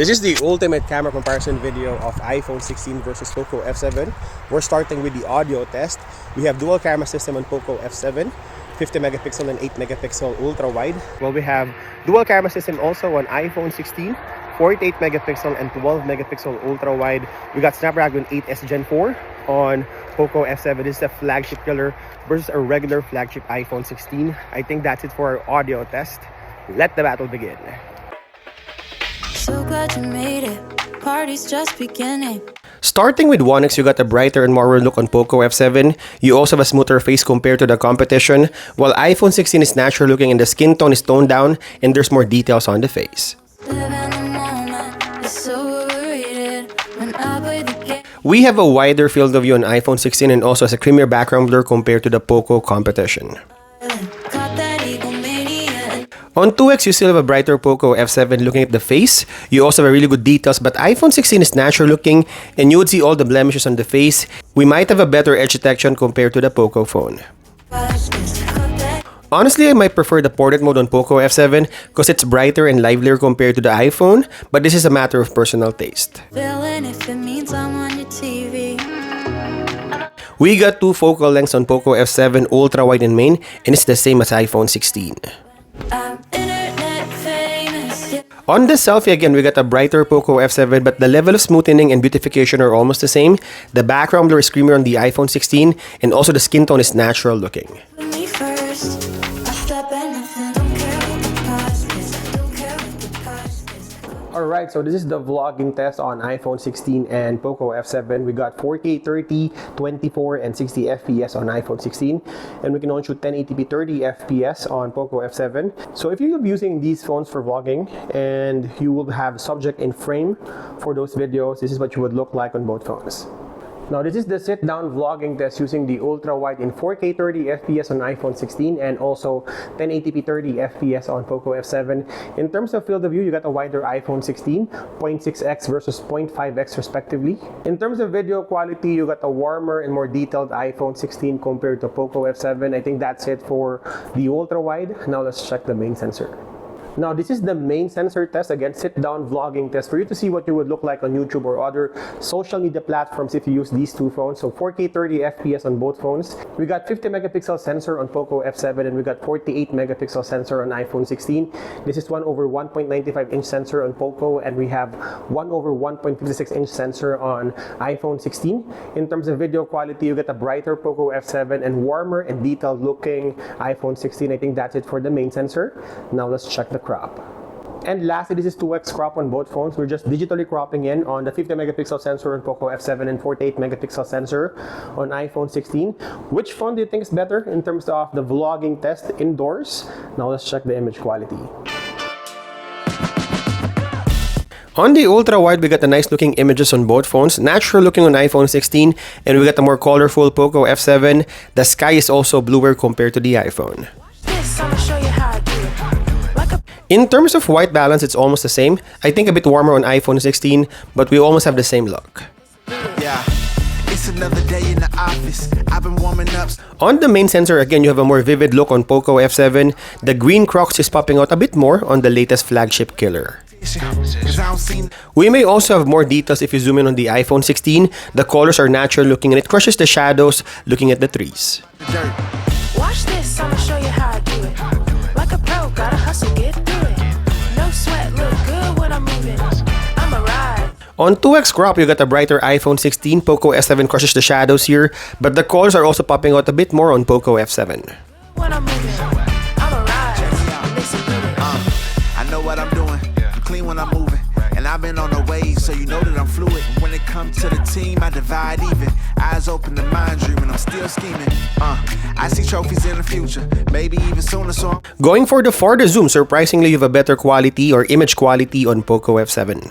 This is the ultimate camera comparison video of iPhone 16 versus POCO F7. We're starting with the audio test. We have dual camera system on POCO F7, 50 megapixel and 8 megapixel ultra wide. Well, we have dual camera system also on iPhone 16, 48 megapixel and 12 megapixel ultra wide. We got Snapdragon 8S Gen 4 on POCO F7. This is a flagship killer versus a regular flagship iPhone 16. I think that's it for our audio test. Let the battle begin. So glad you made it. Party's just beginning. Starting with 1x, you got a brighter and more look on POCO F7. You also have a smoother face compared to the competition, while iPhone 16 is natural looking and the skin tone is toned down and there's more details on the face. We have a wider field of view on iPhone 16 and also has a creamier background blur compared to the POCO competition. On 2x, you still have a brighter POCO F7 looking at the face. You also have a really good details, but iPhone 16 is natural looking and you would see all the blemishes on the face. We might have a better edge detection compared to the POCO phone. Honestly, I might prefer the portrait mode on POCO F7 because it's brighter and livelier compared to the iPhone, but this is a matter of personal taste. We got two focal lengths on POCO F7 ultra wide and main, and it's the same as iPhone 16. On the selfie again, we got a brighter POCO F7, but the level of smoothing and beautification are almost the same. The background blur is creamier on the iPhone 16, and also the skin tone is natural looking. Alright, so this is the vlogging test on iPhone 16 and POCO F7. We got 4K 30, 24, and 60 FPS on iPhone 16. And we can only shoot 1080p 30 FPS on POCO F7. So if you're using these phones for vlogging and you will have subject in frame for those videos, this is what you would look like on both phones. Now this is the sit-down vlogging test using the ultra-wide in 4K 30 FPS on iPhone 16 and also 1080p 30 FPS on POCO F7. In terms of field of view, you got a wider iPhone 16, 0.6x versus 0.5x respectively. In terms of video quality, you got a warmer and more detailed iPhone 16 compared to POCO F7. I think that's it for the ultra-wide. Now let's check the main sensor. Now this is the main sensor test, again sit-down vlogging test for you to see what you would look like on YouTube or other social media platforms if you use these two phones. So 4K 30 FPS on both phones. We got 50 megapixel sensor on POCO F7 and we got 48 megapixel sensor on iPhone 16. This is 1/1.95 inch sensor on POCO and we have 1/1.56 inch sensor on iPhone 16. In terms of video quality, you get a brighter POCO F7 and warmer and detailed looking iPhone 16. I think that's it for the main sensor. Now let's check the crop. And lastly, this is 2x crop on both phones. We're just digitally cropping in on the 50 megapixel sensor on POCO F7 and 48 megapixel sensor on iPhone 16. Which phone do you think is better in terms of the vlogging test indoors? Now let's check the image quality. On the ultra wide, we got the nice looking images on both phones, natural looking on iPhone 16, and we got the more colorful POCO F7. The sky is also bluer compared to the iPhone. In terms of white balance, it's almost the same. I think a bit warmer on iPhone 16, but we almost have the same look. Yeah. It's another day in the office. I've been warming up. On the main sensor, again, you have a more vivid look on POCO F7. The green crux is popping out a bit more on the latest flagship killer. We may also have more details if you zoom in on the iPhone 16. The colors are natural looking and it crushes the shadows looking at the trees. Watch this, I'ma show you how I do it. Like a pro, gotta hustle, get through it. No sweat, look good when I'm moving. I'ma ride. On 2x crop, you got a brighter iPhone 16. POCO F7 crushes the shadows here, but the colors are also popping out a bit more on POCO F7. When I'm moving, I'ma ride. Listen to it. I know what I'm doing. I'm clean when I'm moving. And I've been on the wave, so you know that I'm fluid. When it comes to the team, I divide even. Eyes open to mind dreaming, I'm still scheming. I see trophies in the future, maybe even sooner. So Going for the farther zoom, surprisingly you have a better quality or image quality on POCO F7.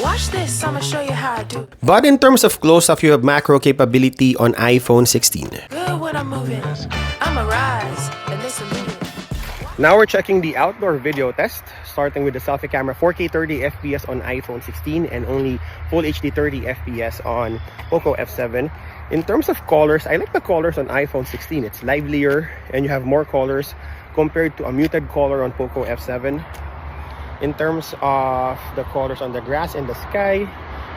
Watch this, I'ma show you how I do it. But in terms of close-up, you have macro capability on iPhone 16. Good when I'm moving. I'ma rise and listen to it. Now we're checking the outdoor video test, starting with the selfie camera, 4K 30 FPS on iPhone 16 and only Full HD 30 FPS on POCO F7. In terms of colors, I like the colors on iPhone 16. It's livelier and you have more colors compared to a muted color on POCO F7. In terms of the colors on the grass and the sky,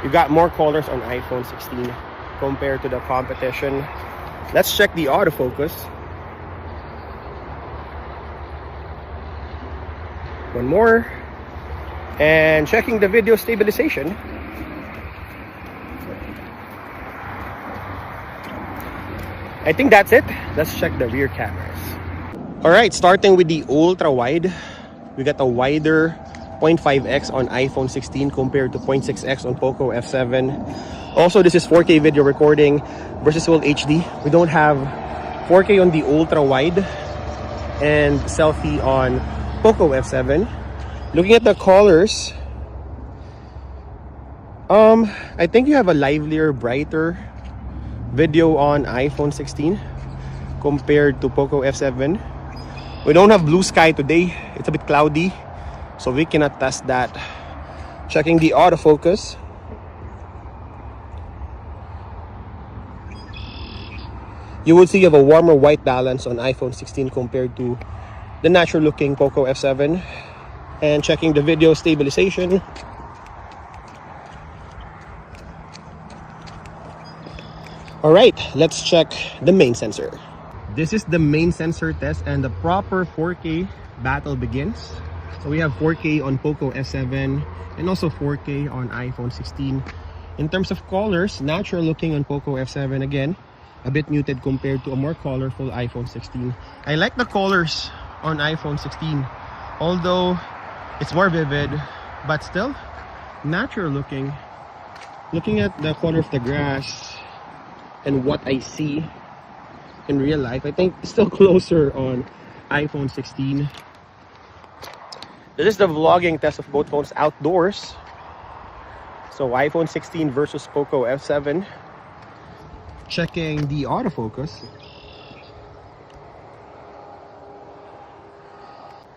you got more colors on iPhone 16 compared to the competition. Let's check the autofocus. One more. And checking the video stabilization. I think that's it. Let's check the rear cameras. Alright, starting with the ultra wide. We got a wider 0.5x on iPhone 16 compared to 0.6x on POCO F7. Also, this is 4K video recording versus Full HD. We don't have 4K on the ultra wide and selfie on POCO F7. Looking at the colors, I think you have a livelier, brighter video on iPhone 16 compared to POCO F7. We don't have blue sky today. It's a bit cloudy, so we cannot test that. Checking the autofocus. You will see you have a warmer white balance on iPhone 16 compared to the natural looking POCO F7. And checking the video stabilization. Alright, let's check the main sensor. This is the main sensor test and the proper 4K battle begins. So we have 4K on POCO F7 and also 4K on iPhone 16. In terms of colors, natural looking on POCO F7 again, a bit muted compared to a more colorful iPhone 16. I like the colors on iPhone 16, although it's more vivid, but still natural looking. Looking at the color of the grass and what I see in real life, I think it's still closer on iPhone 16. This is the vlogging test of both phones outdoors. So iPhone 16 versus POCO F7. Checking the autofocus.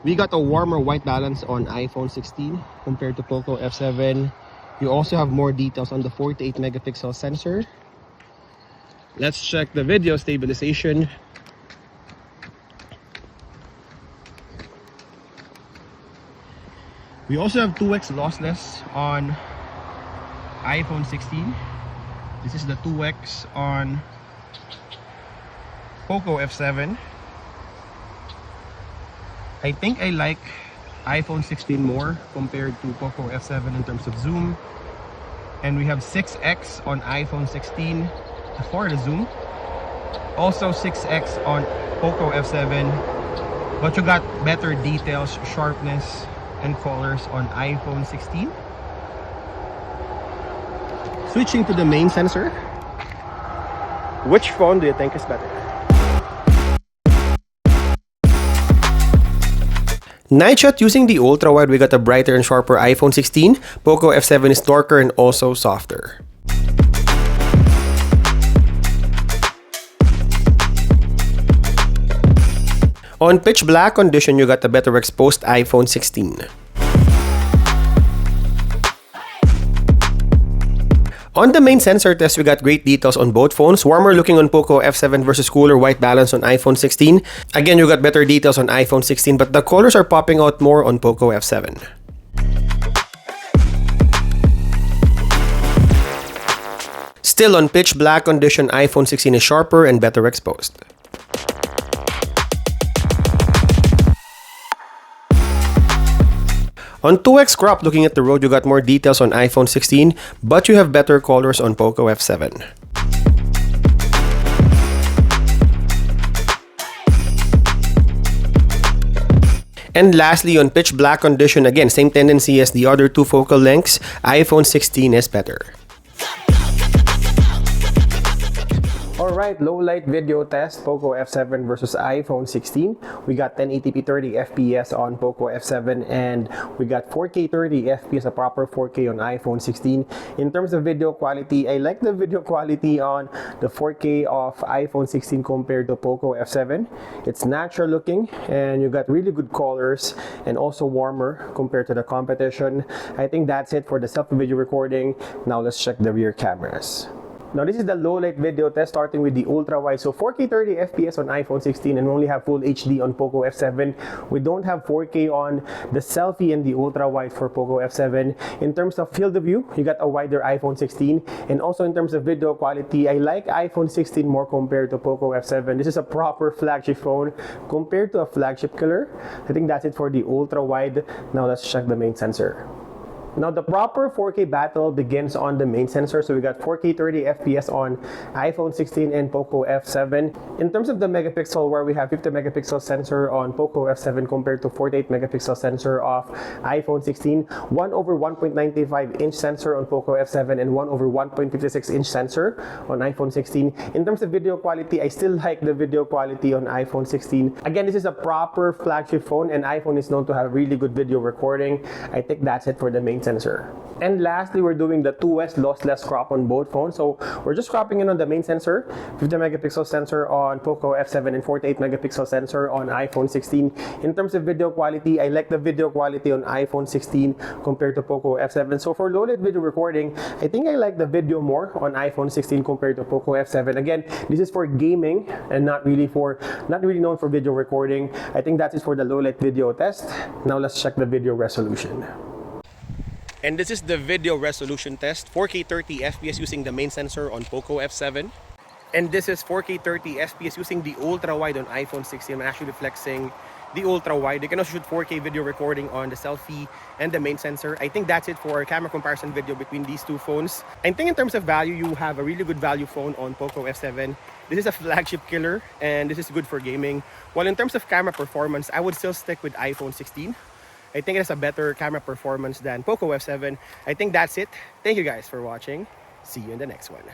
We got a warmer white balance on iPhone 16 compared to POCO F7. You also have more details on the 48 megapixel sensor. Let's check the video stabilization. We also have 2x lossless on iPhone 16. This is the 2x on POCO F7. I think I like iPhone 16 more compared to POCO F7 in terms of zoom. And we have 6x on iPhone 16 for the zoom. Also 6x on POCO F7. But you got better details, sharpness, and colors on iPhone 16. Switching to the main sensor. Which phone do you think is better? Night shot using the ultra wide, we got a brighter and sharper iPhone 16. POCO F7 is darker and also softer. On pitch black condition, you got a better exposed iPhone 16. On the main sensor test, we got great details on both phones. Warmer looking on POCO F7 versus cooler white balance on iPhone 16. Again, you got better details on iPhone 16, but the colors are popping out more on POCO F7. Still on pitch black condition, iPhone 16 is sharper and better exposed. On 2x crop, looking at the road, you got more details on iPhone 16, but you have better colors on POCO F7. And lastly, on pitch black condition, again, same tendency as the other two focal lengths, iPhone 16 is better. Alright, low light video test, POCO F7 versus iPhone 16. We got 1080p 30 FPS on POCO F7 and we got 4K 30 FPS, a proper 4K on iPhone 16. In terms of video quality, I like the video quality on the 4K of iPhone 16 compared to POCO F7. It's natural looking and you got really good colors and also warmer compared to the competition. I think that's it for the selfie video recording. Now let's check the rear cameras. Now this is the low light video test starting with the ultra wide. So 4K 30 FPS on iPhone 16 and we only have full HD on POCO F7. We don't have 4K on the selfie and the ultra wide for POCO F7. In terms of field of view, you got a wider iPhone 16, and also in terms of video quality, I like iPhone 16 more compared to POCO F7. This is a proper flagship phone compared to a flagship killer. I think that's it for the ultra wide. Now let's check the main sensor. Now the proper 4K battle begins on the main sensor. So we got 4K 30 FPS on iPhone 16 and POCO F7. In terms of the megapixel, where we have 50 megapixel sensor on POCO F7 compared to 48 megapixel sensor of iPhone 16, 1/1.95 inch sensor on POCO F7 and 1/1.56 inch sensor on iPhone 16. In terms of video quality, I still like the video quality on iPhone 16. Again, this is a proper flagship phone and iPhone is known to have really good video recording. I think that's it for the main sensor. And lastly, we're doing the 2S lossless crop on both phones. So we're just cropping in on the main sensor, 50 megapixel sensor on POCO F7 and 48 megapixel sensor on iPhone 16. In terms of video quality, I like the video quality on iPhone 16 compared to POCO F7. So for low-light video recording, I think I like the video more on iPhone 16 compared to POCO F7. Again, this is for gaming and not really known for video recording. I think that is for the low-light video test. Now let's check the video resolution. And this is the video resolution test, 4K 30 FPS using the main sensor on POCO F7. And this is 4K 30 FPS using the ultra wide on iPhone 16. I'm actually flexing the ultra wide. You can also shoot 4K video recording on the selfie and the main sensor. I think that's it for camera comparison video between these two phones. I think in terms of value, you have a really good value phone on POCO F7. This is a flagship killer and this is good for gaming. While in terms of camera performance, I would still stick with iPhone 16. I think it has a better camera performance than POCO F7. I think that's it. Thank you guys for watching. See you in the next one.